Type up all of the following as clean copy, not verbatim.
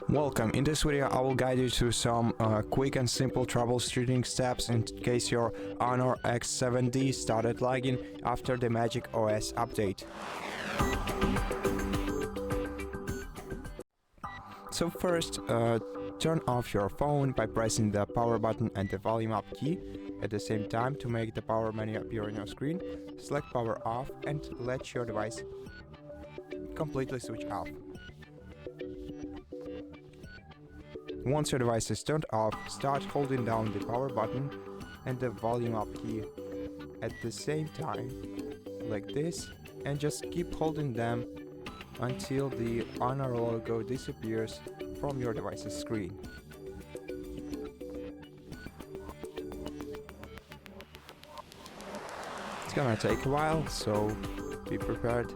Welcome. In this video I will guide you through some quick and simple troubleshooting steps in case your HONOR X7d started lagging after the MagicOS update. So first, turn off your phone by pressing the power button and the volume up key at the same time to make the power menu appear on your screen. Select power off and let your device completely switch off. Once your device is turned off, start holding down the power button and the volume up key at the same time, like this, and just keep holding them until the HONOR logo disappears from your device's screen. It's gonna take a while, so be prepared.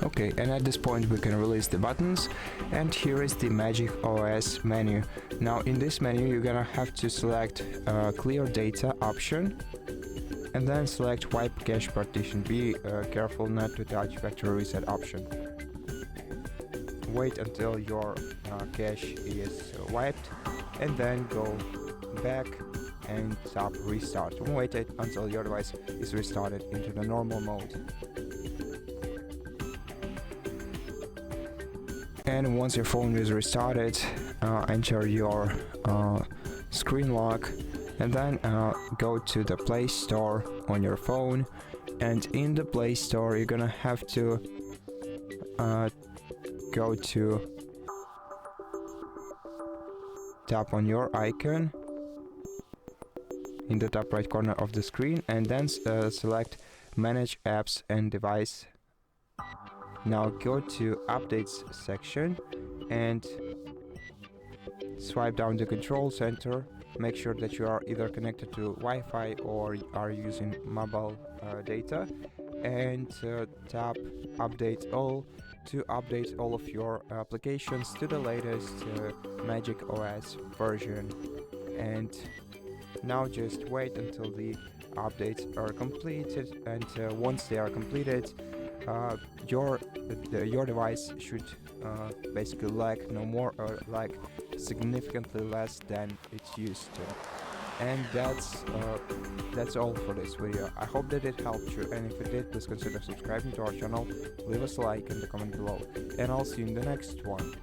Okay, and at this point we can release the buttons, and here is the MagicOS menu. Now in this menu you're gonna have to select clear data option and then select wipe cache partition. Be careful not to touch factory reset option. Wait until your cache is wiped and then go back and tap restart. Wait until your device is restarted into the normal mode. And once your phone is restarted, enter your screen lock and then go to the Play Store on your phone, and in the Play Store you're gonna have to go to tap on your icon in the top right corner of the screen and then select Manage Apps and Device. Now go to Updates section and swipe down the control center. Make sure that you are either connected to Wi-Fi or are using mobile data, and tap Update All to update all of your applications to the latest MagicOS version. And now just wait until the updates are completed, and once they are completed, your device should basically lag no more, or lag significantly less than it's used to. And that's all for this video. I hope that it helped you, and if it did, please consider subscribing to our channel, leave us a like and a comment below, and I'll see you in the next one.